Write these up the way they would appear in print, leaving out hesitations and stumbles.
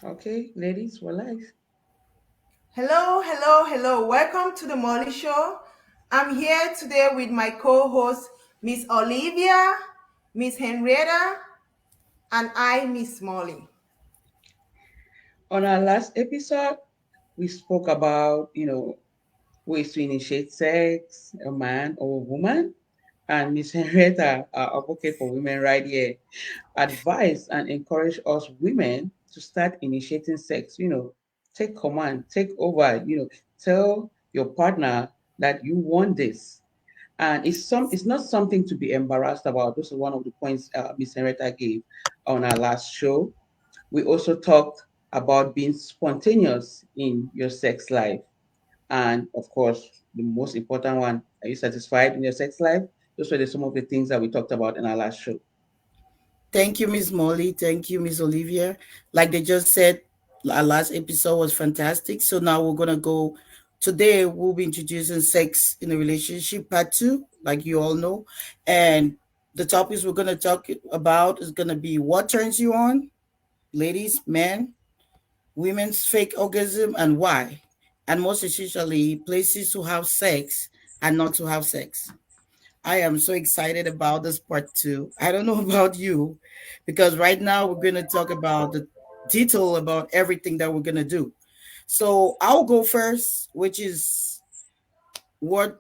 Okay, ladies, we're live. Hello, hello, hello. Welcome to the Molly Show. I'm here today with my co-host, Miss Olivia, Miss Henrietta, and I, Miss Molly. On our last episode, we spoke about, ways to initiate sex, a man or a woman. And Miss Henrietta, our advocate for women right here, advised and encouraged us women to start initiating sex, take command, take over, tell your partner that you want this. And it's not something to be embarrassed about. This is one of the points Miss Henrietta gave on our last show. We also talked about being spontaneous in your sex life. And of course, the most important one, are you satisfied in your sex life? Those were some of the things that we talked about in our last show. Thank you, Miss Molly. Thank you, Miss Olivia. Like they just said, our last episode was fantastic. So now we're gonna go. Today we'll be introducing sex in a relationship part two, like you all know, and the topics we're gonna talk about is gonna be what turns you on, ladies, men, women's fake orgasm, and why, and most essentially, places to have sex and not to have sex. I am so excited about this part two. I don't know about you, because right now we're going to talk about the detail about everything that we're going to do. So I'll go first, which is what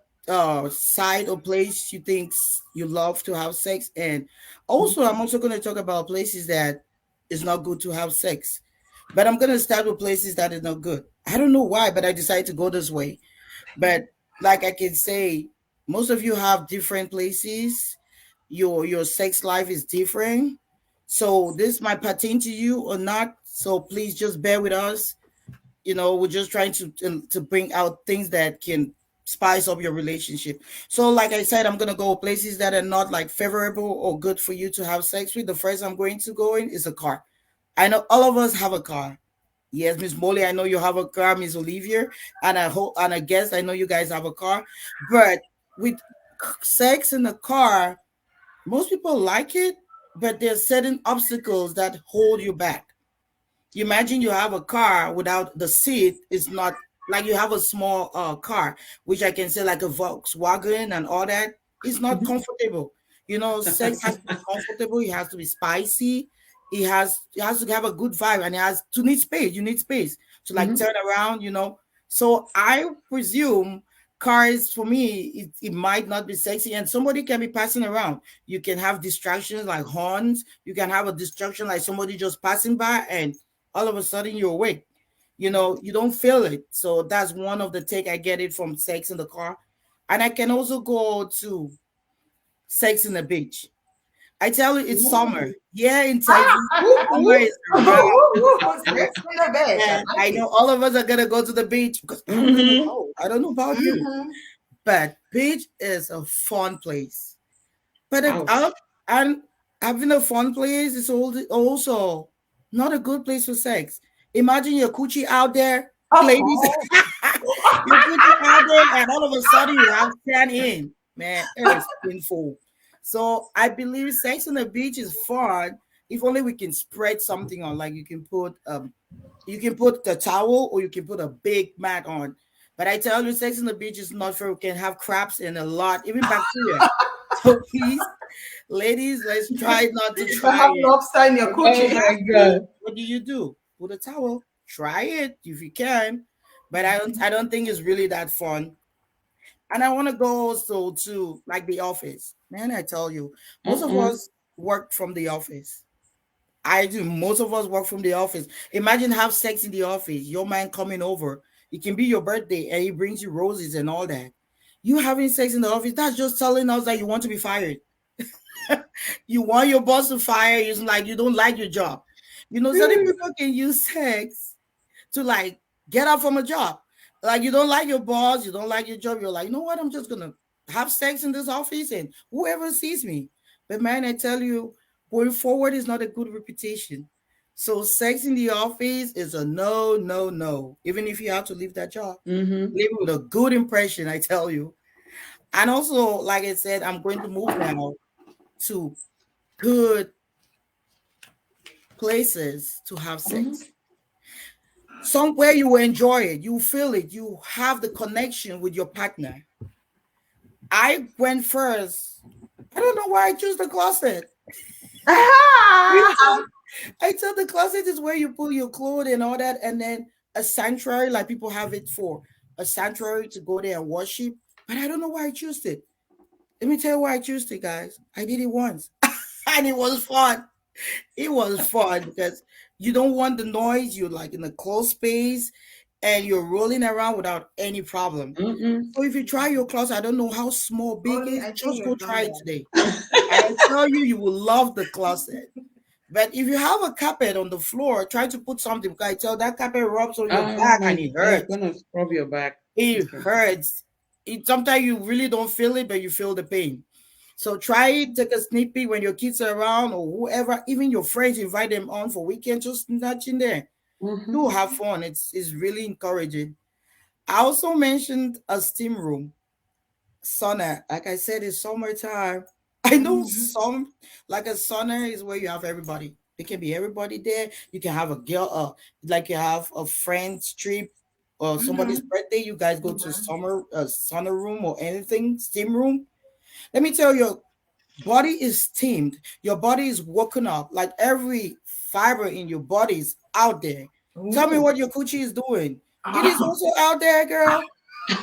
side or place you think you love to have sex, and Mhm. also I'm also going to talk about places that is not good to have sex. But I'm going to start with places that is not good. I don't know why, but I decided to go this way. But like I can say, most of you have different places. Your sex life is different. So this might pertain to you or not. So please just bear with us. We're just trying to bring out things that can spice up your relationship. So like I said, I'm gonna go places that are not like favorable or good for you to have sex with. The first I'm going to go in is a car. I know all of us have a car. Yes, Miss Molly, I know you have a car, Miss Olivia, and I hope and I guess I know you guys have a car. But with sex in the car, most people like it, but there's certain obstacles that hold you back. You imagine you have a car without the seat is not like you have a small car, which I can say like a Volkswagen and all that. It's not Mhm. comfortable. Sex has to be comfortable. It has to be spicy. It has to have a good vibe, and it has to need space. You need space to like Mhm. turn around. So I presume cars for me it might not be sexy, and somebody can be passing around. You can have distractions like horns. You can have a distraction like somebody just passing by, and all of a sudden you're awake. You don't feel it. So that's one of the take I get it from sex in the car. And I can also go to sex in the beach. I tell you, it's Ooh. summer. Yeah, in Texas, Woo, summer woo, is around. woo, woo. Sex in the bed. I And like I it. know all of us are gonna go to the beach because I'm gonna Mhm. go. I don't know about you, Mm-hmm. but beach is a fun place. But Ouch. and having a fun place is also not a good place for sex. Imagine your coochie out there, ladies. Oh, Your coochie out there, and all of a sudden you have sand in. Man, it is painful. So I believe sex on the beach is fun if only we can spread something on. Like you can put the towel or you can put a big mat on. But I tell you, sex on the beach is not fair. We can have crabs and a lot, even bacteria. So please, ladies, let's try not to you can try have it. lobster in your But if Oh you coochie. my have to, God. what do? Put a towel. Try it if you can. But I don't think it's really that fun. And I want to go also to like the office. Man, I tell you, most of Mm-mm. us work from the office. I do. Most of us work from the office. Imagine have sex in the office. Your man coming over. It can be your birthday and he brings you roses and all that. You having sex in the office, that's just telling us that you want to be fired. You want your boss to fire you. It's like you don't like your job. Certain people can use sex to like get out from a job. Like you don't like your boss, you don't like your job. You're like, you know what? I'm just gonna have sex in this office and whoever sees me. But man, I tell you, going forward is not a good reputation. So sex in the office is a no, no, no. Even if you have to leave that job, Mhm. leave it with a good impression. I tell you. And also, like I said, I'm going to move now to good places to have Mhm. sex. Somewhere you will enjoy it, you feel it, you have the connection with your partner. I went first. I don't know why I choose the closet. I thought the closet is where you put your clothes and all that, and then a sanctuary, like people have it for a sanctuary to go there and worship. But I don't know why I chose it. Let me tell you why I chose it, guys. I did it once, and it was fun. It was fun because you don't want the noise. You're like in a closed space, and you're rolling around without any problem. Mm-mm. So if you try your closet, I don't know how small, big Only is. I think Just go you've done try it that. today. And I tell you, you will love the closet. But if you have a carpet on the floor, try to put something because I tell that carpet rubs on your Oh back and my, it yeah, it's hurts. gonna scrub your back. It Okay. hurts. It sometimes you really don't feel it, but you feel the pain. So try it, take a sneak peek when your kids are around or whoever, even your friends, invite them on for weekend, just nudge in there. You Mm-hmm. will have fun. It's really encouraging. I also mentioned a steam room. Sauna, like I said, it's summertime. I know Mhm. some like a sauna is where you have everybody. It can be everybody there. You can have a girl, like you have a friend's trip or somebody's Mhm. birthday. You guys go to Mhm. summer sauna room or anything, steam room. Let me tell you, body is steamed. Your body is woken up. Like every fiber in your body is out there. Tell me Ooh. what your coochie is doing. It is also out there, girl.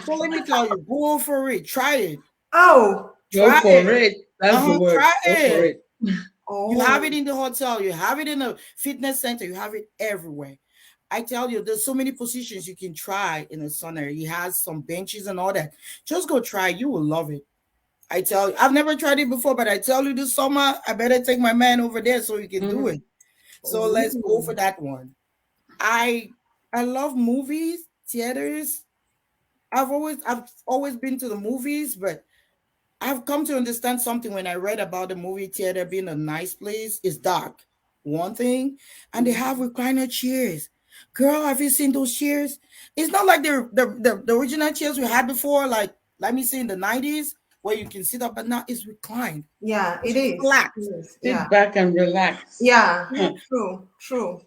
So let me tell you, go for it. Try it. Oh. Go Try for it. it. That's the word. Try Go for it. it. You have it Oh. in the hotel. You have it in a fitness center. You have it everywhere. I tell you, there's so many positions you can try in a sauna. He has some benches and all that. Just go try. You will love it. I tell you, I've never tried it before, but I tell you this summer, I better take my man over there so he can do Mm-hmm. it. So let's go Ooh. for that one. I I love movies, theaters. I've always been to the movies, but I've come to understand something when I read about the movie theater being a nice place. It's dark, one thing, and they have recliner chairs. Girl, have you seen those chairs? It's not like the original chairs we had before, like let me say in the 90s, where you can sit up, but now it's reclined. Yeah, it It's is. flat. It is. Yeah. Sit back and relax. Yeah. Huh. True. True.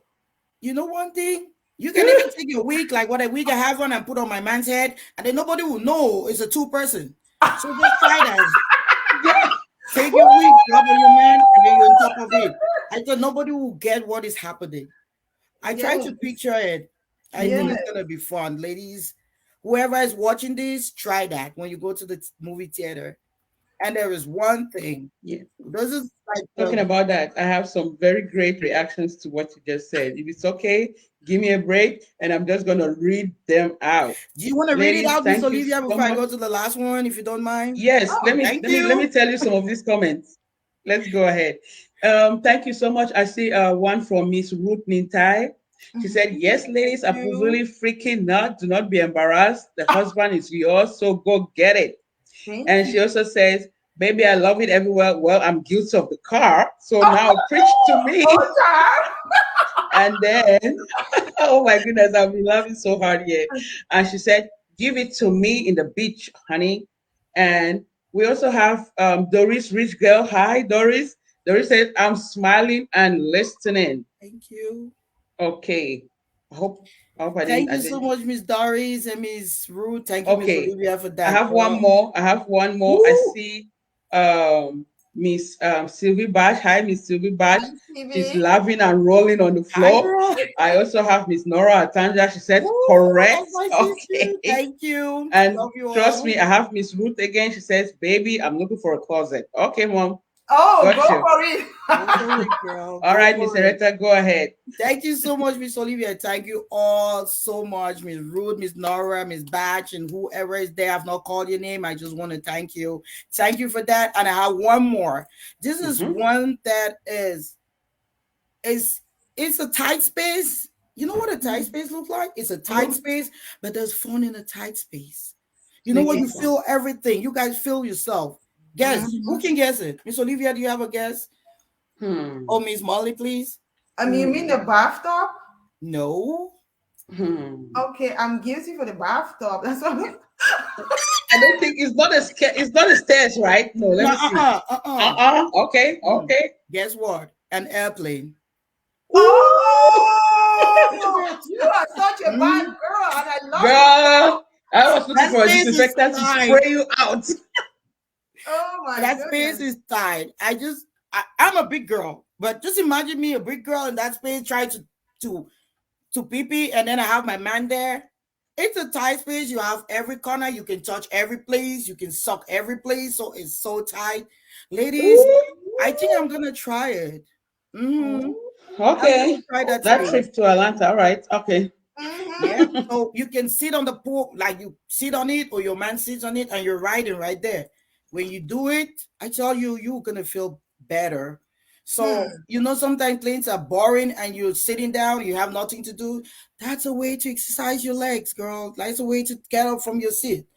You know one thing? You can even take your wig, like what a wig I have on, and put on my man's head, and then nobody will know it's a two-person. So just try that. Yeah. Take your wig, drop on your man, and then you're on top of it. I thought nobody will get what is happening. I try to Yes. picture it. I think Mm-hmm. it's gonna be fun, ladies. Whoever is watching this, try that when you go to the movie theater. And there is one thing. Yeah. This is like Talking about that, I have some very great reactions to what you just said. If it's okay, give me a break and I'm just going to read them out. do you want to read it Ladies, out, Miss thank you Olivia, so before I much. go to the last one, if you don't mind? Yes, let Oh. me Thank let me let me you. tell you some of these comments. Let's go ahead. Thank you so much. I see one from Miss Ruth Nintai. She said, Mhm. "Yes, Thank ladies, you. absolutely freaking not. Do not be embarrassed. The husband is yours, so go get it." Thank And you. she also says, "Baby, I love it everywhere. Well, I'm guilty of the car, so Oh, now preach to me." oh, child. And then, oh my goodness, I've been laughing so hard here. And she said, "Give it to me in the beach, honey." And we also have Doris, rich girl. Hi, Doris. Doris said, "I'm smiling and listening." Thank you. Okay. I hope Thank I you so didn't. much, Miss Doris and Miss Ruth. Thank you, Miss Okay. Olivia, for I that, have one girl. more. I have one more. I Woo. see Miss Sylvie Bash. Hi, Miss Sylvie Bash. Hi, She's Stevie. laughing and rolling on the Hi, floor. girl. I also have Miss Nora Atanja. She said, Woo, correct. that's my sister. Okay. Thank you. And Love you trust all. me, I have Miss Ruth again. She says, baby, I'm looking for a closet. Okay, mom. Oh, go Got you. for it. Go for it, girl. All Go right, Miss for it. Ereta, go ahead. Thank you so much, Miss Olivia. Thank you all so much, Miss Ruth, Miss Nora, Miss Batch, and whoever is there. I've not called your name. I just want to thank you. Thank you for that. And I have one more. This is Mm-hmm. one that is it's a tight space. You know what a tight space looks like? It's a tight Oh, space, but there's fun in a tight space. You know Make what? it You fun. feel everything. You guys feel yourself. Guess. Who mhm. can guess it? Miss Olivia, do you have a guess? Hmm. Oh, Miss Molly, please. You mean the Hmm. bathtub? No. Hmm. Okay, I'm guilty for the bathtub. That's what. I don't think it's not a stairs, right? No, let No, me see. Okay, Mm. okay. Guess what? An airplane. Ooh. Oh, you are such a bad girl, and I love it. Girl, I was looking That for a space is disinfectant to tight. spray you out. Oh my That space goodness. is tight. I'm a big girl, but just imagine me, a big girl in that space, trying to to pee pee, and then I have my man there. It's a tight space. You have every corner. You can touch every place. You can suck every place. So it's so tight. Ladies, Ooh, I think I'm gonna try it. Oh. Mm-hmm. I'm gonna okay. try that That space. trip to Atlanta, all right. Okay. Yeah. Mm-hmm. So you can sit on the pool, like you sit on it, or your man sits on it, and you're riding right there. When you do it, I tell you, you're gonna feel better. So Hmm. sometimes planes are boring, and you're sitting down, you have nothing to do. That's a way to exercise your legs, girl. That's a way to get up from your seat,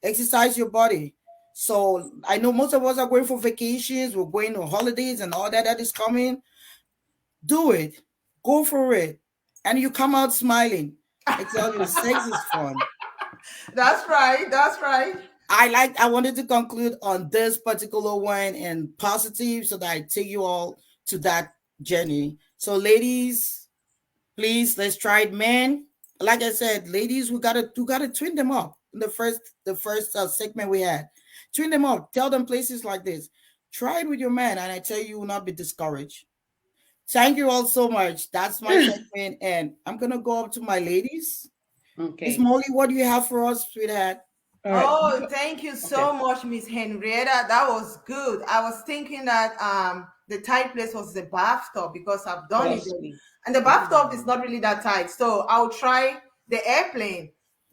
exercise your body. So I know most of us are going for vacations, we're going on holidays, and all that that is coming. Do it. Go for it. And you come out smiling. I tell you, sex is fun. That's right. That's right. I wanted to conclude on this particular one and positive so that I take you all to that journey. So ladies, please let's try it, man. Like I said, ladies, we gotta twin them up. In the first segment we had. Twin them up. Tell them places like this. Try it with your man, and I tell you, you will not be discouraged. Thank you all so much. That's my segment, and I'm gonna go up to my ladies. Miss Okay. Molly, what do you have for us, sweetheart? All right. Oh, thank you Okay. so much, Miss Henrietta. That was good. I was thinking that the tight place was the bathtub because I've done it, Trust me. and the bathtub is Ooh. not really that tight. So I'll try the airplane.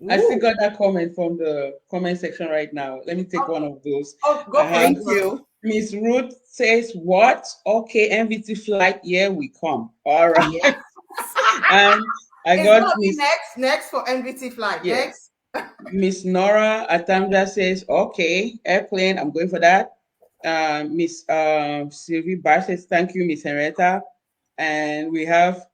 I still Ooh. got that comment from the comment section right now. Let me take Oh, one of those. oh, I go for it, have Thank girl. you. Miss Ruth says, "What? Okay, MVT flight. Here we come. All right." Yes. And I It's got gonna be Miss, next for NVT flight. yes, Next. Miss Nora Atamja says, "Okay, airplane. I'm going for that." Miss Sylvie Bar says, "Thank you, Miss Henrietta." And we have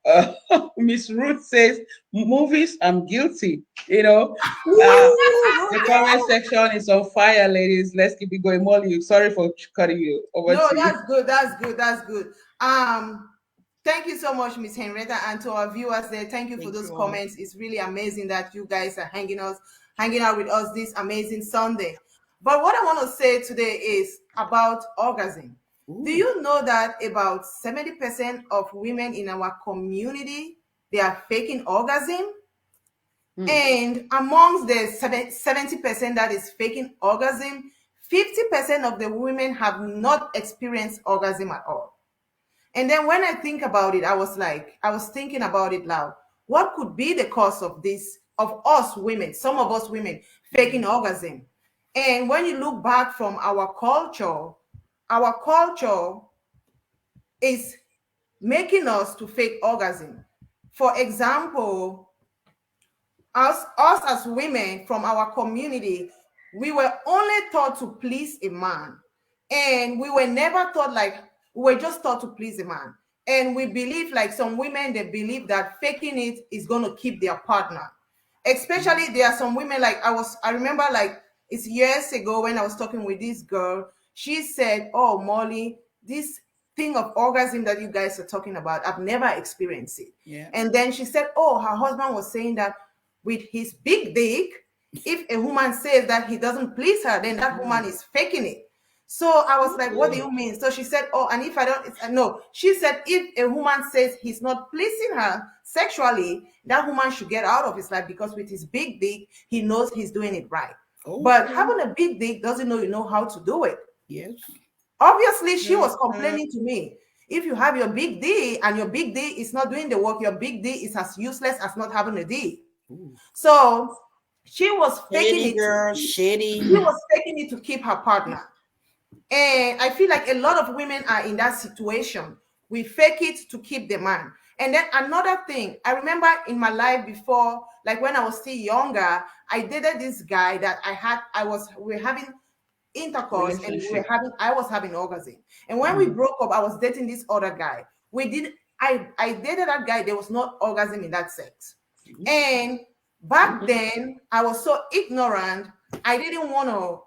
Miss Ruth says, "Movies. I'm guilty." Uh, Woo! the comment section is on fire, ladies. Let's keep it going. Molly, sorry for cutting you. Over No, to you. that's good. That's good. That's good. Thank you so much, Miss Henrietta, and to our viewers there. Thank you for Thank those you all. comments. It's really amazing that you guys are hanging out with us this amazing Sunday. But what I want to say today is about orgasm. Do Ooh. you know that about 70% of women in our community they are faking orgasm? Hmm. And amongst the 70% that is faking orgasm, 50% of the women have not experienced orgasm at all. And then when I think about it, I was thinking about it loud. What could be the cause of this, of us women, some of us women faking orgasm? And when you look back from our culture is making us to fake orgasm. For example, us as women from our community, we were only taught to please a man, and we were never taught like we were just taught to please a man. And we believe like some women, they believe that faking it is going to keep their partner. Especially there are some women like I remember like it's years ago when I was talking with this girl. She said, "Oh, Molly, this thing of orgasm that you guys are talking about, I've never experienced it." Yeah. And then she said, "Oh, her husband was saying that with his big dick, if a woman says that he doesn't please her, then that woman is faking it." So I was like, "What do you mean?" So she said, "Oh, and if I don't, no." She said, "If a woman says he's not pleasing her sexually, that woman should get out of his life because with his big dick, he knows he's doing it right. But Okay. having a big dick doesn't know you know how to do it." Yes. Obviously, she Uh, was uh, complaining to me. If you have your big D and your big D is not doing the work, your big D is as useless as not having a D. ooh. So she was faking Shady it to girl, keep, shady. she was faking it to keep her partner. And I feel like a lot of women are in that situation. We fake it to keep the man. And then another thing, I remember in my life before, like when I was still younger, I dated this guy that we were having intercourse, and Relationship. I was having orgasm. And when we Mhm. broke up, I was dating this other guy. We did I dated that guy, there was no orgasm in that sex. Ooh. And back Mhm. then I was so ignorant, I didn't want to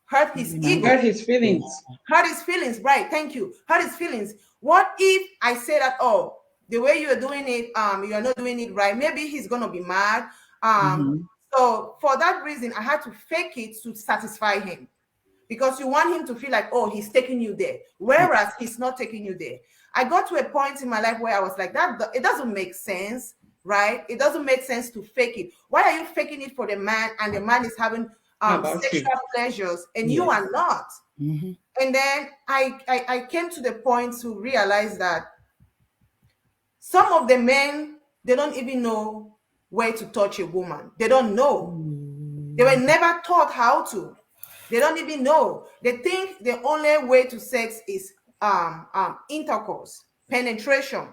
hurt his Remember? Hurt ego. his Yeah. feelings. Hurt his feelings, right? Thank you. Hurt his feelings. What if I say that, oh, the way you're doing it, you're not doing it right. Maybe he's gonna be mad. Um, Mm-hmm. so for that reason, I had to fake it to satisfy him, because you want him to feel like, oh, he's taking you there, Yeah. whereas he's not taking you there. I got to a point in my life where I was like, that it doesn't make sense, right? It doesn't make sense to fake it. Why are you faking it for the man, and the man is having How about you? sexual pleasures and you Yes. are not? Mm-hmm. And then I came to the point to realize that some of the men, they don't even know where to touch a woman. They don't know. They were never taught how to. They don't even know. They think the only way to sex is intercourse, penetration.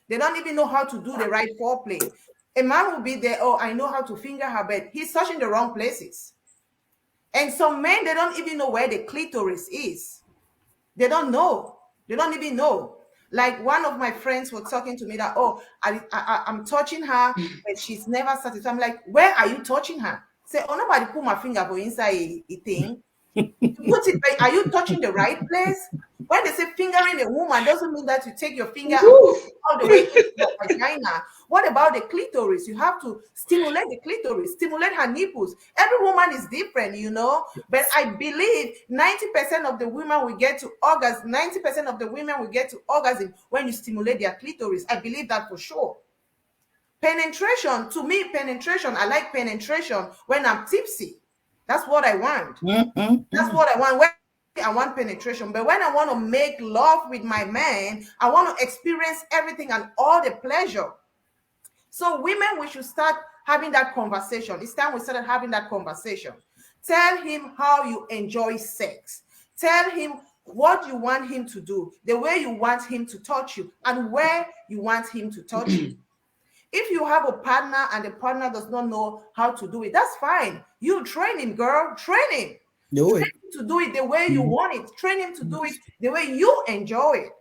They don't even know how to do the right foreplay. A man will be there, oh, I know how to finger her, but he's touching the wrong places. And some men, they don't even know where the clitoris is. They don't know. They don't even know. Like one of my friends was talking to me that, oh, I'm touching her, but she's never satisfied. I'm like, where are you touching her? Say, oh, nobody put my finger for inside a thing. You put it, are you touching the right place? When they say fingering a woman, doesn't mean that you take your finger and put Woo! it all the way into your vagina. What about the clitoris? You have to stimulate the clitoris, stimulate her nipples. Every woman is different, you know. But I believe 90% of the women will get to orgasm. 90% of the women will get to orgasm when you stimulate their clitoris. I believe that for sure. Penetration, to me, penetration, I like penetration when I'm tipsy. That's what I want. That's Mm-mm-mm. what I want. When I want penetration, but when I want to make love with my man, I want to experience everything and all the pleasure. So, women, we should start having that conversation. It's time we started having that conversation. Tell him how you enjoy sex. Tell him what you want him to do, the way you want him to touch you, and where you want him to touch you. If you have a partner and the partner does not know how to do it, that's fine. You train him, girl. Train him. Do Train it. him to do it the way you Mhm. want it. Train him to do it Yes. the way you enjoy it.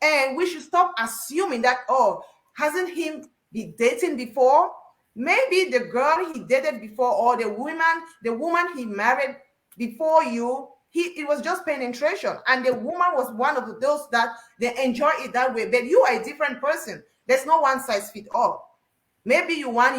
And we should stop assuming that, oh, hasn't he been dating before? Maybe the girl he dated before, or the woman he married before you, it was just penetration. And the woman was one of those that they enjoy it that way. But you are a different person. There's no one size fit all. Maybe you want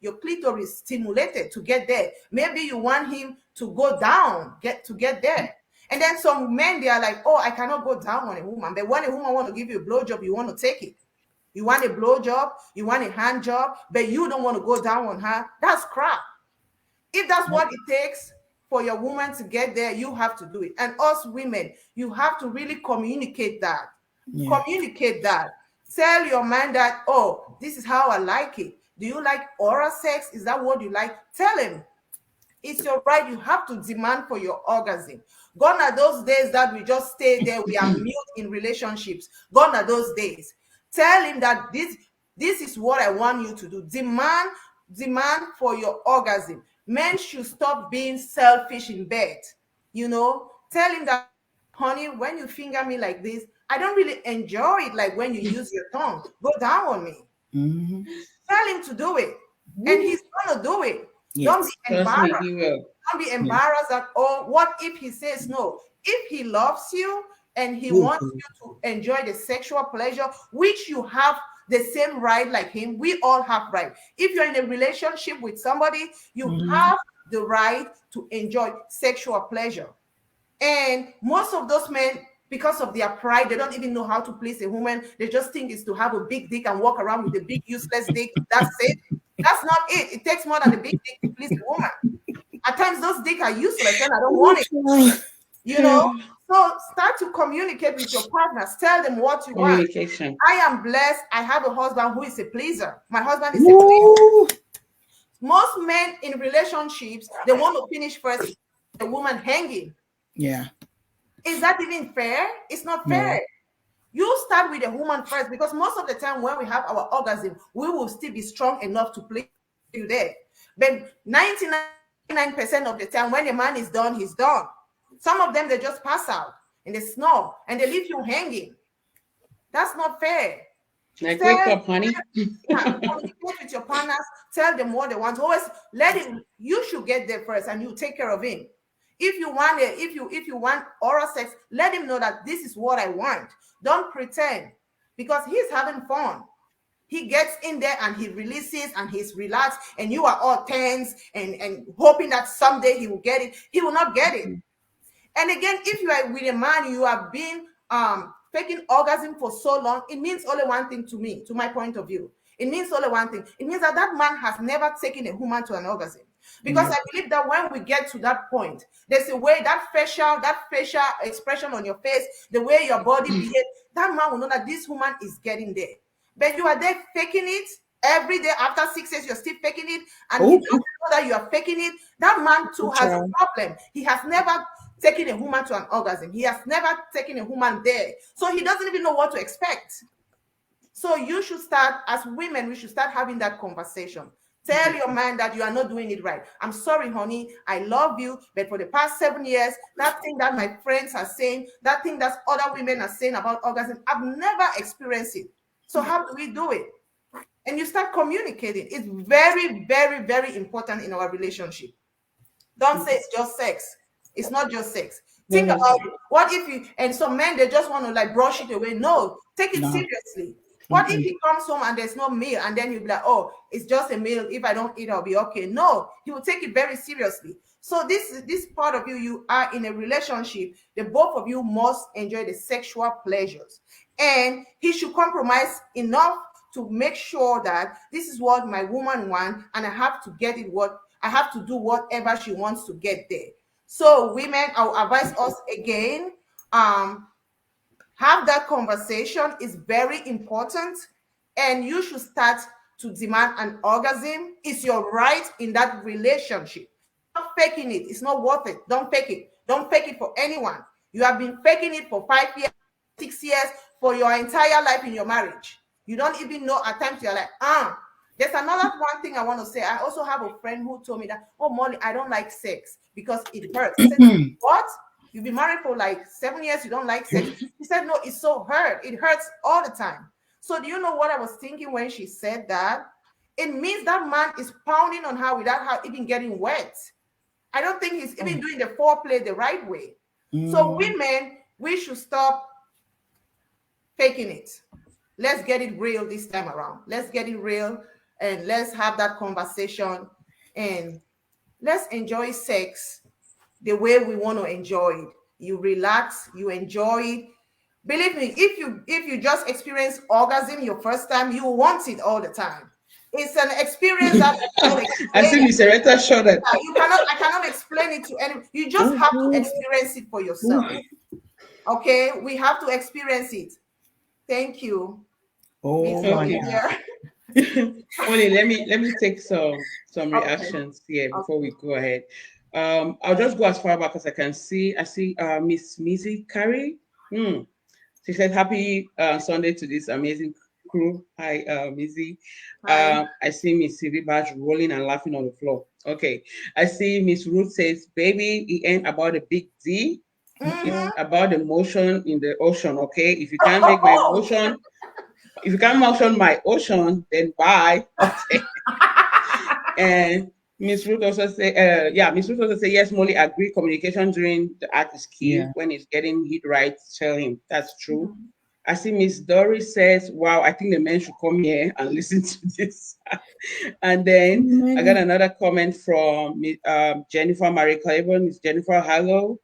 your clitoris stimulated to get there. Maybe you want him to go down, get there. And then some men, they are like, oh, I cannot go down on a woman. But when a woman want to give you a blowjob, you want to take it. You want a blowjob, you want a hand job, but you don't want to go down on her. That's crap. If that's what it takes for your woman to get there, you have to do it. And us women, you have to really communicate that. Yeah. Communicate that. Tell your man that, oh, this is how I like it. Do you like oral sex? Is that what you like? Tell him. It's your right. You have to demand for your orgasm. Gone are those days that we just stay there. We are mute in relationships. Gone are those days. Tell him that this is what I want you to do. Demand for your orgasm. Men should stop being selfish in bed. Tell him that, honey, when you finger me like this, I don't really enjoy it like when you use your tongue. Go down on me. Mm-hmm. Tell him to do it, and Woo! he's gonna do it. Don't be Yes. Trust me, embarrassed. he will. Don't be Yeah. embarrassed that, oh, what if he says no? If he loves you and he We'll wants do. you to enjoy the sexual pleasure, which you have the same right like him, we all have right. If you're in a relationship with somebody, you Mm-hmm. have the right to enjoy sexual pleasure. And most of those men, because of their pride, they don't even know how to please a woman. They just think it's to have a big dick and walk around with a big useless dick. That's it. That's not it. It takes more than a big dick to please a woman. At times, those dicks are useless, and I don't want it. You know. So start to communicate with your partners. Tell them what you want. Communication. I am blessed. I have a husband who is a pleaser. My husband is a pleaser. Woo! Most men in relationships, they want to finish first, the woman hanging. Yeah. Is that even fair? It's not No. fair. You start with a woman first, because most of the time when we have our orgasm, we will still be strong enough to please you there. But 99% of the time, when a man is done, he's done. Some of them, they just pass out and they snore and they leave you hanging. That's not fair. Like, wake Tell, up, honey. yeah, communicate with your partners. Tell them what they want. Always let him. You should get there first, and you take care of him. If you want if you want oral sex, let him know that this is what I want. Don't pretend. because he's having fun. He gets in there and he releases and he's relaxed, and you are all tense and hoping that someday he will get it. He will not get it. And again, if you are with a man, you have been faking orgasm for so long, it means only one thing to me, to my point of view. It means only one thing. It means that that man has never taken a woman to an orgasm. Because I believe that when we get to that point, there's a way that facial expression on your face, the way your body behaves, that man will know that this woman is getting there. But you are there faking it every day. After 6 years, you're still faking it, and he doesn't know that you are faking it. That man too has a problem. He has never taken a woman to an orgasm. He has never taken a woman there. So he doesn't even know what to expect. So you should start, as women, we should start having that conversation. Tell your man that you are not doing it right. I'm sorry, honey. I love you. But for the past 7 years, that thing that my friends are saying, that thing that other women are saying about orgasm, I've never experienced it. So how do we do it? And you start communicating. It's very, very, very important in our relationship. Don't say it's just sex. It's not just sex. Think about it. What if you, and some men, they just want to like brush it away. No, take it seriously. What if he comes home and there's no meal, and then you'll be like, oh, it's just a meal. If I don't eat, I'll be okay. No, he will take it very seriously. So this part of you, you are in a relationship. The both of you must enjoy the sexual pleasures. And he should compromise enough to make sure that this is what my woman wants, and I have to get it what I have to do whatever she wants to get there. So women, I'll advise us again, have that conversation is very important, and you should start to demand an orgasm. It's your right in that relationship. Stop faking it. It's not worth it. Don't fake it. Don't fake it for anyone. You have been faking it for 5 years, 6 years, for your entire life in your marriage. You don't even know, at times you're like, There's another one thing I want to say. I also have a friend who told me that, oh, Molly, I don't like sex because it hurts. I said, what? You've been married for like 7 years, you don't like sex? He said, no, it's so hurt. It hurts all the time. So do you know what I was thinking when she said that? It means that man is pounding on her without her even getting wet. I don't think he's even doing the foreplay the right way. So women, we should stop faking it. Let's get it real this time around. Let's get it real, and let's have that conversation, and let's enjoy sex the way we want to enjoy it. You relax, you enjoy it. Believe me, if you just experience orgasm your first time, you want it all the time. It's an experience that I cannot explain. I see Miss Ereta showed that. I cannot explain it to anyone. You just have to experience it for yourself. Okay, we have to experience it. Thank you. Oh my God. Only let me take some reactions here before we go ahead. I'll just go as far back as I can see. I see Miss Missy Carey. She said, happy Sunday to this amazing crew. Hi, Missy. I see Miss Siri Badge rolling and laughing on the floor. Okay. I see Miss Ruth says, baby, it ain't about a big D. It's about the motion in the ocean. Okay. If you can't make my motion, if you can't motion my ocean, then bye. Okay. And Miss Ruth also say, Miss Ruth also say, yes, Molly, agree. Communication during the act is key. Yeah. When it's getting hit right, tell him. That's true. I see Miss Doris says, wow, I think the men should come here and listen to this. And then I got another comment from Jennifer Marie Claiborne. Miss Jennifer, hello.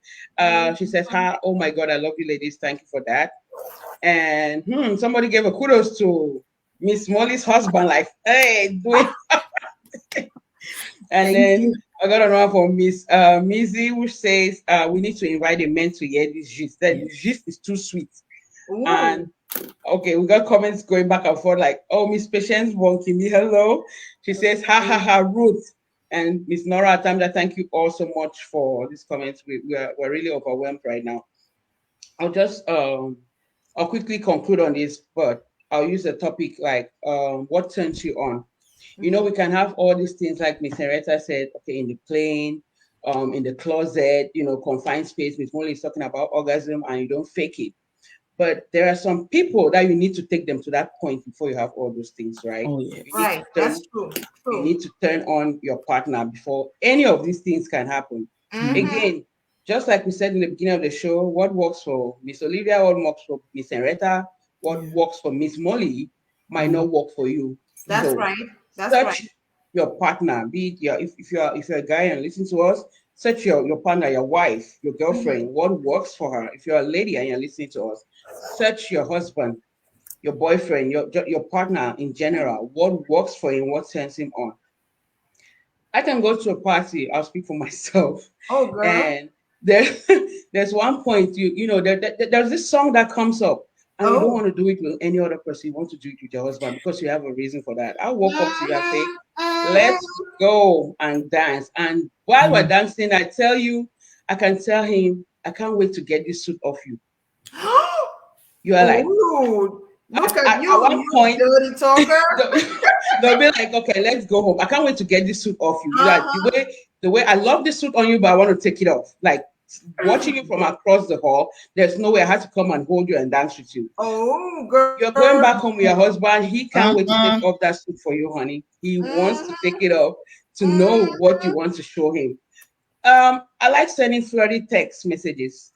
She says, hi, oh my God, I love you ladies. Thank you for that. And somebody gave a kudos to Miss Molly's husband, like, hey, do it. And then I got another from Miss Mizzy, which says we need to invite the men to hear this gist. That the gist is too sweet. Ooh. And okay, we got comments going back and forth, like, oh, Miss Patience Wonkimi, hello. She says, ha ha ha, Ruth. And Miss Nora Atamda, thank you all so much for these comments. We're really overwhelmed right now. I'll quickly conclude on this, but I'll use a topic like what turns you on. You know, we can have all these things like Miss Henrietta said, okay, in the plane, in the closet, you know, confined space. Miss Molly is talking about orgasm and you don't fake it. But there are some people that you need to take them to that point before you have all those things, right? Oh, yeah. Right, that's true. You need to turn on your partner before any of these things can happen. Again, just like we said in the beginning of the show, what works for Miss Olivia, what works for Miss Henrietta, what Yeah. works for Miss Molly might Mm. not work for you. That's So right. That's right. search your partner, be it your if you're a guy and listen to us, search your partner, your wife, your Mhm. girlfriend, what works for her. If you're a lady and you're listening to us, search your husband, your boyfriend, your partner in general, what works for him, what turns him on. I can go to a party, I'll speak for myself, Oh, girl. and there, there's one point there's this song that comes up, and you don't Oh. want to do it with any other person. You want to do it with your husband because you have a reason for that. I'll walk up to you and say, Mhm, "Let's mhm. go and dance." And while we're Mm. dancing, I tell you, I can tell him, "I can't wait to get this suit off you." You are like, Oh, look at at you, one you point, dirty talker. they'll they'll be like, "Okay, let's go home. I can't wait to get this suit off you." Like Uh-huh. the way I love this suit on you, but I want to take it off. Like watching you from across the hall, there's no way I had to come and hold you and dance with you. Oh, You're girl. going back home with your husband. He can't wait to take Uh-uh. off that suit for you, honey. He wants to take Mhm, it off to know what you mhm. want to show him. I like sending flirty text messages.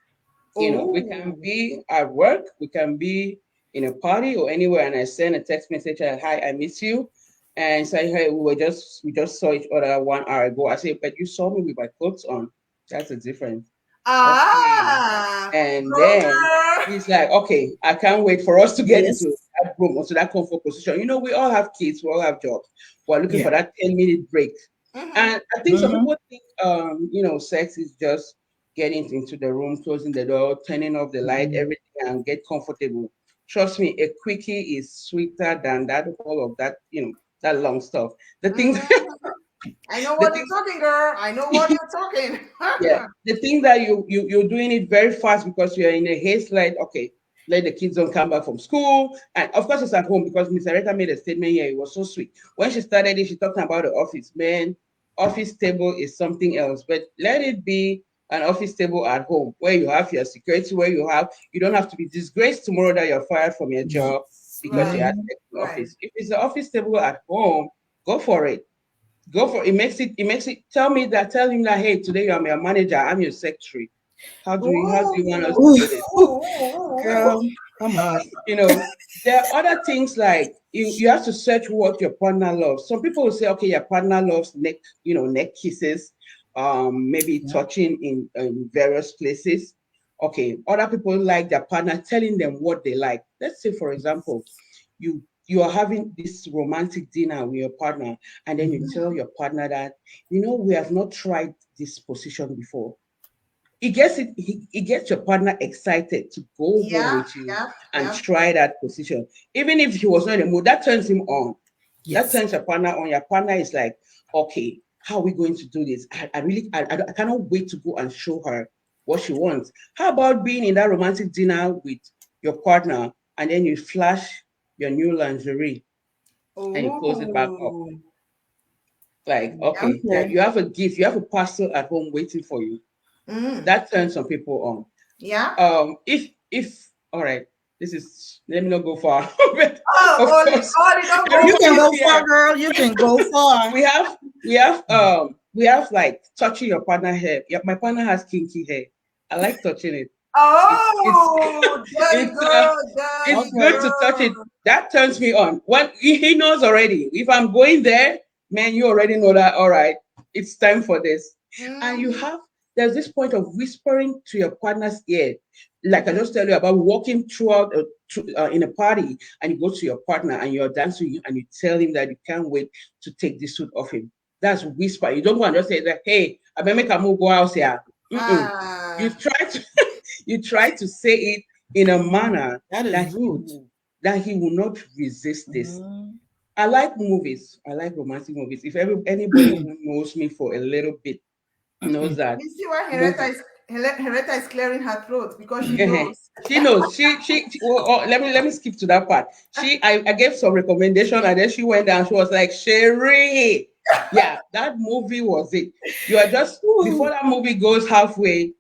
We can Oh. be at work, we can be in a party or anywhere, and I send a text message, "Hi, I miss you," and say, "Hey, we just saw each other 1 hour ago." I say, "But you saw me with my clothes on. That's a difference." Okay. Ah, And go then girl. he's like, "Okay, I can't wait for us to get into Yes. that room or to that comfort position." We all have kids, we all have jobs. We're looking Yeah. for that 10-minute break. Mhm. And I think some Mm-hmm. people think sex is just getting into the room, closing the door, turning off the light, Mm-hmm. everything, and get comfortable. Trust me, a quickie is sweeter than that whole of that, that long stuff. The thing Mhm. I know the what you're thing talking, girl. I know what you're talking. Yeah, the thing that you're doing it very fast because you're in a haste, like, okay, let the kids don't come back from school, and of course it's at home because Miss Areta made a statement here. It was so sweet when she started it. She talking about the office. Man, office table is something else, but let it be an office table at home where you have your security, where you don't have to be disgraced tomorrow that you're fired from your job Yes. because you Right, had Mm-hmm. sex in the right. office. If it's the office table at home, go for it. Go for it. It makes it tell him that, hey, today I'm your manager, I'm your secretary. How do you want us to Ooh, Ooh, do this? girl, I'm hot. You know, there are other things like you have to search what your partner loves. Some people will say, okay, your partner loves neck kisses, maybe Yeah. touching in various places. Okay, other people like their partner telling them what they like. Let's say, for example, you are having this romantic dinner with your partner, and then you Mm-hmm. tell your partner that, we have not tried this position before. It gets your partner excited to go home yeah, with you yeah, and yeah. try that position. Even if he was not in the mood, that turns him on. That Yes. turns your partner on. Your partner is like, okay, how are we going to do this? I cannot wait to go and show her what she wants. How about being in that romantic dinner with your partner, and then you flash your new lingerie and you close it back up? Oh, Like, yeah. okay, Okay. you have a gift, you have a parcel at home waiting for you. Mm, That turns some people on. yeah. If all right, this is, let me not go far. But of Oh, Oli, course, Oli, don't go You everybody can far. is go far, here. girl. You can go far. We have like touching your partner hair. Yeah, my partner has kinky hair. I like touching it. It's Oh, dirty it's uh, girl, dirty it's good Okay. to touch it. girl. That turns me on. When he knows already. If I'm going there, man, you already know that. All right, it's time for this. And Mm-hmm, there's this point of whispering to your partner's ear, like I mm-hmm. just tell you about walking throughout in a party, and you go to your partner and you're dancing, and you tell him that you can't wait to take this suit off him. That's whisper. You don't go and just say that, hey, I better make a move, go out here. Mm-mm. You Ah, try to you try to say it in a Mm, manner that is that he rude. will that he will not resist this. Mm. I like movies. I like romantic movies. If anybody who knows me for a little bit knows that you see why movie. Henrietta is clearing her throat because she knows. She knows. Well, let me skip to that part. I gave some recommendation, and then she went down. She was like, Sherry. Yeah, that movie was it. You are just Ooh, before that movie goes halfway,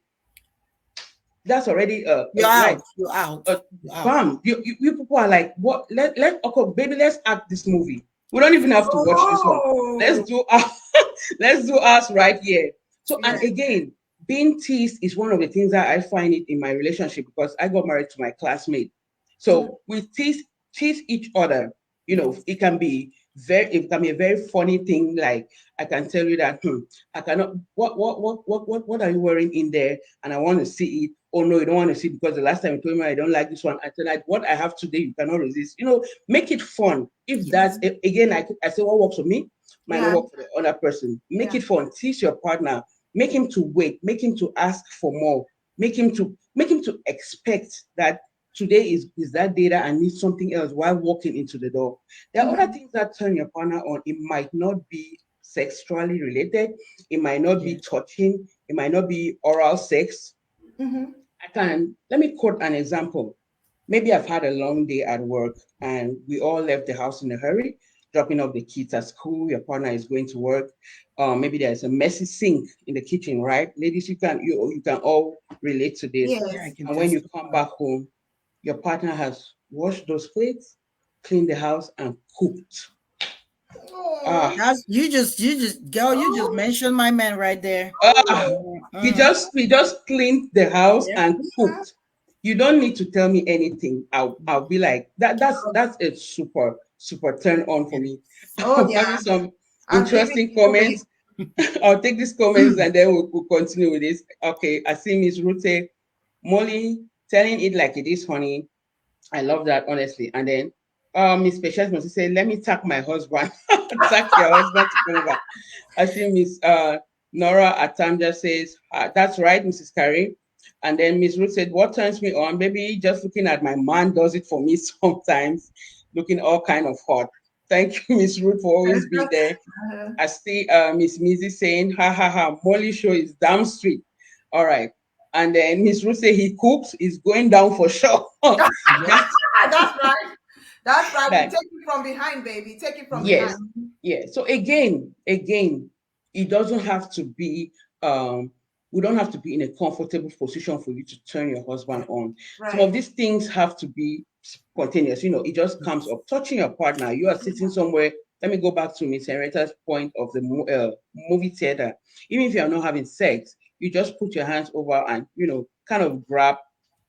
that's already you're like out. You're out. You're out. bam. You people are like, what? Okay, baby, let's act this movie. We don't even have to watch this one. Let's Oh, do our, let's do us right here. So, yeah. and again, being teased is one of the things that I find it in my relationship because I got married to my classmate. Mhm. So we tease each other. It can be a very funny thing. Like I can tell you that I cannot. What are you wearing in there? And I want to see it. Oh no, you don't want to see it because the last time you told me I don't like this one. I tonight what I have today you cannot resist. Make it fun. If that's Yes. again, I say what works for me might not Yeah. work for the other person. Make Yeah. it fun. Tease your partner. Make him to wait. Make him to ask for more. Make him to expect that today is that day that I need something else while walking into the door. There are other Mhm. things that turn your partner on. It might not be sexually related. It might not be Yeah. touching. It might not be oral sex. Mhm. Let me quote an example. Maybe I've had a long day at work and we all left the house in a hurry, dropping off the kids at school. Your partner is going to work. Maybe there's a messy sink in the kitchen, right? Ladies, you can all relate to this. Yeah, I Yes. can And when you come testify. back home, your partner has washed those plates, cleaned the house, and cooked. Oh. Ah, Girl, you just Oh. mentioned my man right there. ah, he Mm-hmm. just he just cleaned the house Yep. and cooked. You don't need to tell me anything. I'll be like that. That's a super turn on for me. Oh I'm yeah. having some I'm giving interesting you it. comments. I'll take these comments and then we'll continue with this. Okay, I see Miss Rute Molly telling it like it is, honey. I love that honestly. And then Miss Patience must say, let me tag my husband. Tag your husband to come over. I see Miss Nora Atamja says, that's right, Mrs. Carey. And then Miss Ruth said, what turns me on? Maybe just looking at my man does it for me sometimes, looking all kind of hot. Thank you, Miss Ruth, for always being there. Uh, I see Miss Mizzy saying, ha ha ha, Molly show is damn street. All right. And then Miss Ruth say he cooks, is going down for sure. Yep. That's that's right. That's right. We take like it from behind, baby. Take it from behind. yes, yes. So again, it doesn't have to be we don't have to be in a comfortable position for you to turn your husband on. Some of Right. these things have to be spontaneous. It just comes up. Touching your partner, you are sitting somewhere. Let me go back to Miss Henrietta's point of the movie theater. Even if you are not having sex, you just put your hands over and kind of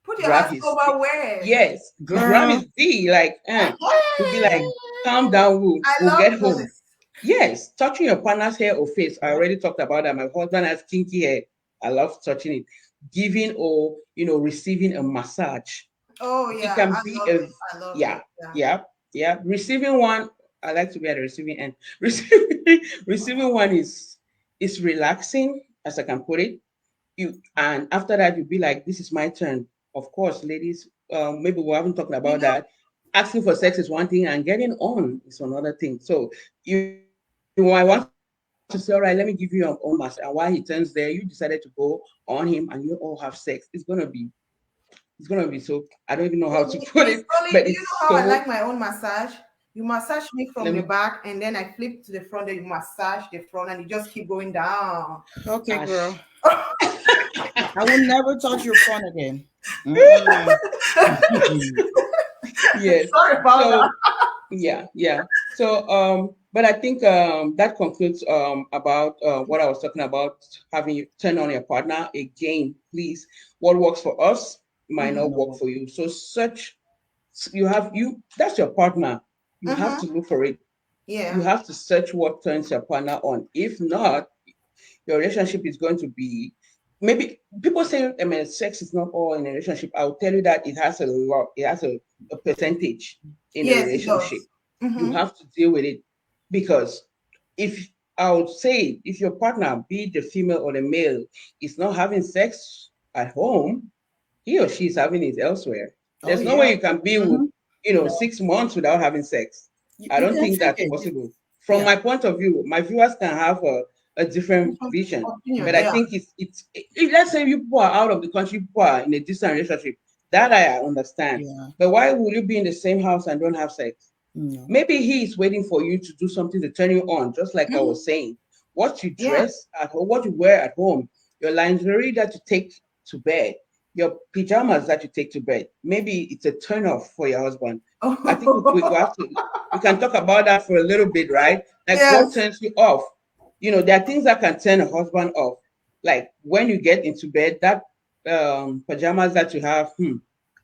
Put your grab hands his over where? yes, you grab Girl. his D like you'll be like, calm down, I we'll love get home. this. Yes, touching your partner's hair or face. I Yep. already talked about that. My husband has kinky hair. I love touching it. Giving or receiving a massage. Oh It yeah, can I be love a it. I love yeah, it. Yeah. yeah, yeah. Receiving one, I like to be at the receiving end. Receiving one is relaxing, as I can put it. And after that you'll be like, this is my turn. Of course, ladies, maybe we haven't talked You about know, that. Asking for sex is one thing and getting on is another thing. So I want to say, all right, let me give you your own master. And while he turns there, you decided to go on him and you all have sex. It's gonna be so, I don't even know how to put it, Miss but Oli, do you it's know how I so like my own massage? You massage me let from the me back, and then I flip to the front, and you massage the front, and you just keep going down. Okay, girl. ash. I will never touch your phone again. Mm-mm. Yes. Sorry about that. So yeah. So but I think that concludes about what I was talking about, having you turn on your partner. Again, please, what works for us might Mm-hmm. not work No. for you. So search, you that's your partner. You have Mm-hmm. to look for it. You Yeah. have to search what turns your partner on. If not, your relationship is going to be, maybe people say, I mean, sex is not all in a relationship. I'll tell you that it has a lot, it has a percentage in a Yes, it relationship. does. You Mm-hmm. have to deal with it because if I would say, if your partner, be it the female or the male, is not having sex at home, he or she is having it elsewhere. Oh There's no way yeah. you can be with, Mm-hmm. No. 6 months without having sex. I You don't can't think fake that's it. possible. From Yeah. my point of view, my viewers can have a different Different vision, but opinion. I Yeah. think let's say you people are out of the country, people are in a distant relationship, that I understand. Yeah. But why will you be in the same house and don't have sex? No. Maybe he is waiting for you to do something to turn you on, just like I was Mm-hmm. saying. What you Yeah. dress at home, what you wear at home, your lingerie that you take to bed, your pajamas that you take to bed. Maybe it's a turn off for your husband. I think we have to, we can talk about that for a little bit, right? Like what Yes. turns you off? There are things that can turn a husband off. Like when you get into bed, that pajamas that you have,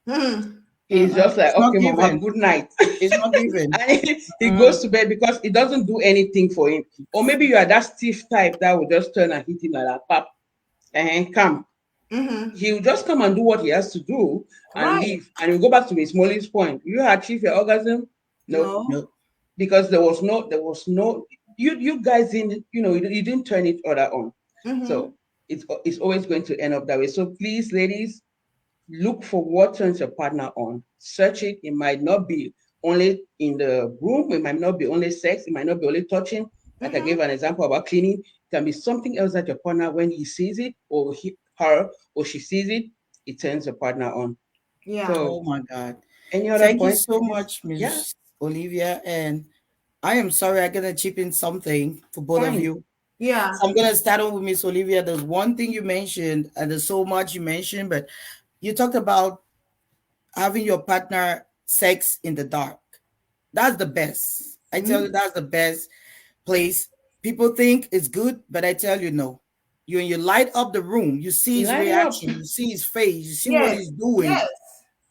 Mm-hmm. He's just like, It's not okay, mama, given. good night. It's not given. And he Mm, goes to bed because it doesn't do anything for him. Or maybe you are that stiff type that will just turn and hit him like that, pap, and come. Mm-hmm. He'll just come and do what he has to do and Right. leave. And he'll go back to Miss Molly's point. You achieve your orgasm? Nope. No. no. Because there was no you guys didn't, you didn't turn each other on. Mm-hmm. So it's always going to end up that way. So please, ladies, look for what turns your partner on. Search it. It might not be only in the room, it might not be only sex, it might not be only touching. Like I Mm-hmm. gave an example about cleaning. It can be something else that your partner, when he sees it, or her or she sees it, it turns your partner on. Yeah. So Oh my God. any other Thank you points, so ladies? much, Yeah, Miss Olivia. And I am sorry I'm gonna chip in something for both of fine. you. Yeah. So I'm gonna start on with Miss Olivia. There's one thing you mentioned, and there's so much you mentioned, but you talked about having your partner sex in the dark. That's the best. I tell you, Mm-hmm. that's the best place. People think it's good, but I tell you no. You light up the room, you see You his light it up. reaction, you see his face, you see what Yes. he's doing. Yes.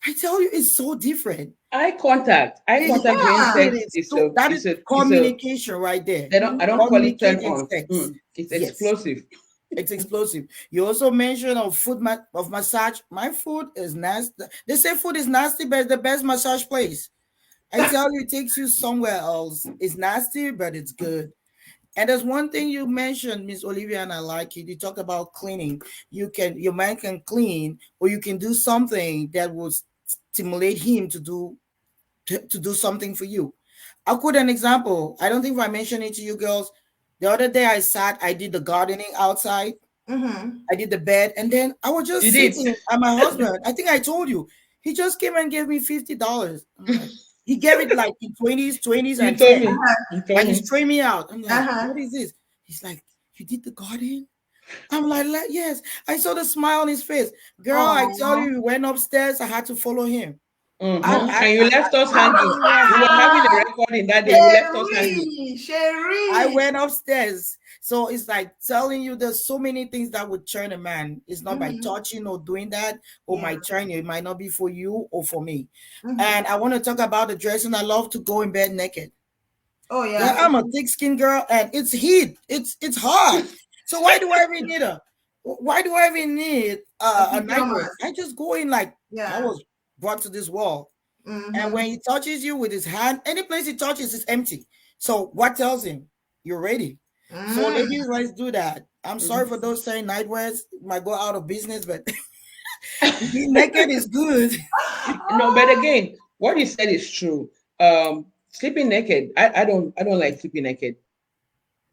I tell you, it's so different. Eye contact. Eye contact during Yeah. It sex is is so a that is is a is a communication right there. I don't call it turn Communicating on. sex. It's Yes, explosive. it's explosive. You also mentioned of of massage. My food is nasty. They say food is nasty, but it's the best massage place. I tell you, it takes you somewhere else. It's nasty, but it's good. And there's one thing you mentioned, Miss Olivia, and I like it. You talk about cleaning. Your man can clean, or you can do something that will stimulate him to do something for you. I'll quote an example. I don't think if I mentioned it to you girls. The other day I did the gardening outside. Mm-hmm. I did the bed, and then I was You just did. sitting, and my husband, I think I told you, he just came and gave me $50. I'm like, he gave it like in twenties You and told 10, me. Uh-huh. You told and he me. straightened me out. I'm like, Uh-huh. what is this? He's like, you did the garden? I'm like, yes. I saw the smile on his face. Girl, I tell Oh. you, we went upstairs. I had to follow him. And you left us I hanging. we were We were having a hanging. recording that day. You left us hanging. Sherry. I Sherry. went upstairs. So it's like telling you there's so many things that would turn a man. It's not by Mm-hmm. touching or doing that or Yeah. might turn you. It might not be for you or for me. Mm-hmm. And I want to talk about the dressing. I love to go in bed naked. Oh Yeah, yeah. I'm a thick skinned girl and it's heat. It's hot. So why do I even need A a nightwear? pajamas. I just go in like I Yeah. was brought to this wall. And Mm-hmm. when he touches you with his hand, any place he touches is empty. So what tells him you're ready? So Mm. ladies, let's do that. I'm sorry Mhm. for those saying nightwears might go out of business, but being naked is good. No, but again, what you said is true. Sleeping naked, I don't like sleeping naked.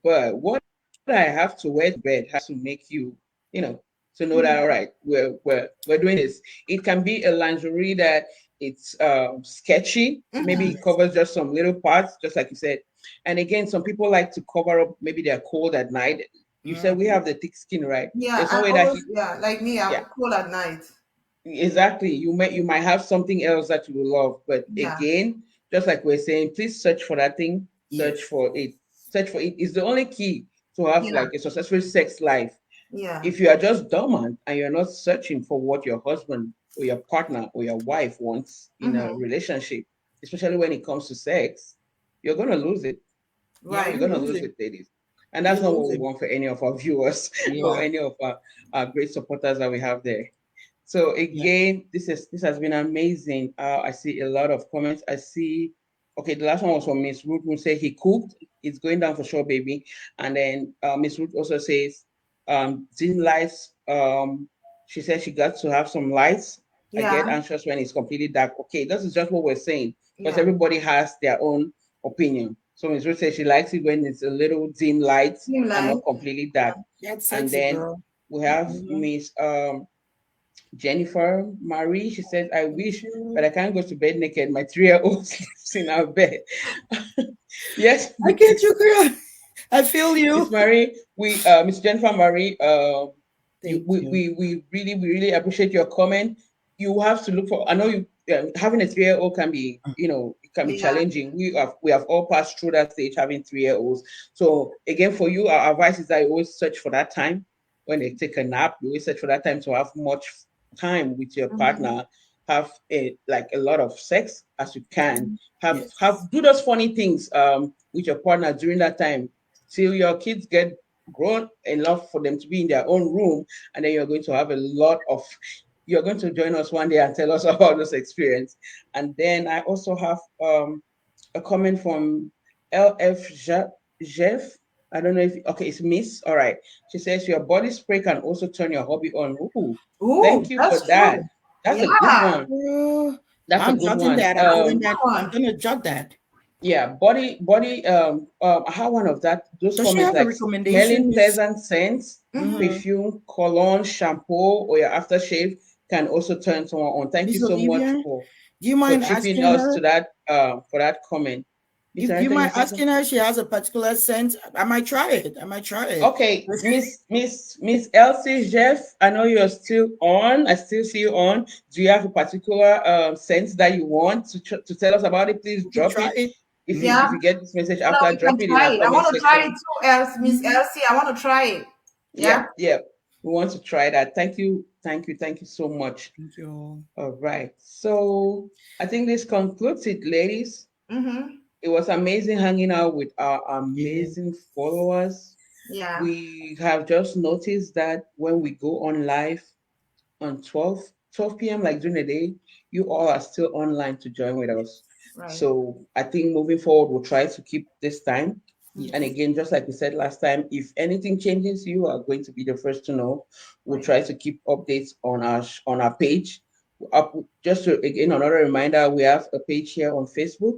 But what I have to wear to bed has to make you know, to know that all Mhm. right, we're doing this. It can be a lingerie that it's sketchy. Maybe Mhm. it covers just some little parts, just like you said. And again, some people like to cover up. Maybe they're cold at night. You said we Mhm. have the thick skin, right? Yeah, There's no I'm way that always, yeah, like me, yeah, I'm cool at night. exactly. You might have something else that you will love, but Yeah. again, just like we're saying, please search for that thing. Search Yes. for it. Search for it is the only key to have Yeah. like a successful sex life. Yeah. If you are just dormant and you're not searching for what your husband or your partner or your wife wants in a Mm-hmm. relationship, especially when it comes to sex, you're gonna lose it. Yeah, You're Right. you're gonna lose losing. it, ladies. And that's You're not what we losing. want for any of our viewers or Yeah. any of our great supporters that we have there. So Yeah. again, this has been amazing. I see a lot of comments. I see. Okay, the last one was from Miss Ruth who said he cooked. It's going down for sure, baby. And then Miss Ruth also says, dim lights. She said she got to have some lights. I get Yeah. anxious when it's completely dark. Okay, this is just what we're saying because Yeah. everybody has their own opinion. So Miss Ruth says she likes it when it's a little dim light Seem and like, not completely dark. That's And sexy, then girl. we have Mhm. Miss Jennifer Marie, she says, I Thank wish, but you. I can't go to bed naked. My 3-year-old sleeps in our bed. Yes, I get you, girl. I feel Miss you. Marie, Miss Jennifer Marie, Thank you. we really appreciate your comment. You have to look for. I know you having a 3-year-old can be, it can be yeah. challenging. We have all passed through that stage having 3-year-olds. So again, for you, our advice is that you always search for that time when they take a nap. You always search for that time to have much time with your Mm-hmm. partner, have a lot of sex as you can. Have Yes. do those funny things with your partner during that time till your kids get grown enough for them to be in their own room, and then you're going to have a lot of you're going to join us one day and tell us about this experience. And then I also have a comment from LF Jeff. I don't know if okay, it's Miss. All right. She says your body spray can also turn your hobby on. Ooh, Ooh, thank you for that's that. true. That's a good Yeah, one. That's a I'm good jotting one. that. I'm that's a doing that. good I'm one. gonna jot that. Yeah, body I have one of that those Does she comments have a like recommendation, smelling Miss? pleasant scents, Mm-hmm. Mm-hmm. perfume, cologne, shampoo, or your aftershave can also turn someone on. Thank you Miss so much Olivia, do you for mind chipping asking us her? to that for that comment. Miss Do you Anita, you mind say something? asking her if she has a particular scent? I might try it. I might try it. Okay, Miss Elsie Jeff, I know you're still on. I still see you on. Do you have a particular sense that you want to tell us about it? Please We could drop try it. it. Yeah, If you get this message so that after, we can drop it in try our it. I comment want to try it section. too, Miss Mhm. Elsie. I want to try it. Yeah. Yeah, yeah. We want to try that. Thank you so much. Thank you. All right. So I think this concludes it, ladies. Mm-hmm. It was amazing hanging out with our Yeah. amazing followers. Yeah. We have just noticed that when we go on live on 12 p.m., like during the day, you all are still online to join with us. Right. So I think moving forward, we'll try to keep this time. And Yes. again, just like we said last time, if anything changes, you are going to be the first to know. We'll Right. try to keep updates on our page. Up, just to, again, another reminder, we have a page here on Facebook.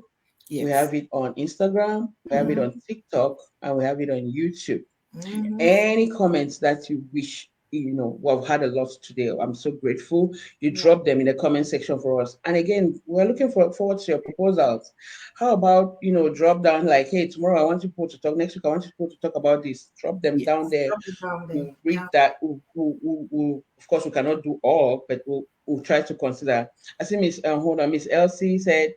We Yes. have it on Instagram. We have it Mm-hmm. on TikTok, and we have it on YouTube. Mm-hmm. Any comments that you wish, we've had a lot today. I'm so grateful. You Yeah. drop them in the comment section for us. And again, we're looking forward to your proposals. How about, drop down like, hey, tomorrow I want you people to talk. Next week I want you people to talk about this. Drop them down Yes. there. Drop it down there. We'll read Yeah. that. Of course, we cannot do all, but we'll try to consider. I see hold on, Miss Elsie said,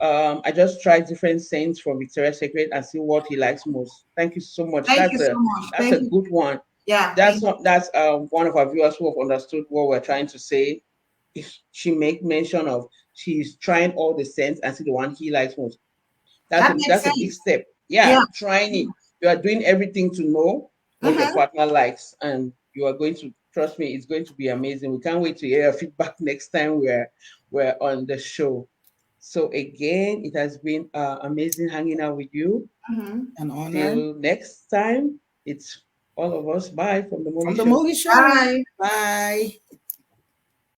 I just tried different scents from Victoria's Secret and see what he likes most. Thank you so much. Thank you so much. That's a Thank you. good one. Yeah. Thank you. That's one of our viewers who have understood what we're trying to say. If she make mention of she's trying all the scents and see the one he likes most. That makes That's a big sense. step. Yeah. Yeah, trying it. You are doing everything to know what your Mm-hmm. partner likes, and you are going to trust me. It's going to be amazing. We can't wait to hear your feedback next time we're on the show. So again, it has been amazing hanging out with you. Mm-hmm. An honor. Till next time, it's all of us. Bye from the Molly From the Show. Molly Show. Bye. Bye.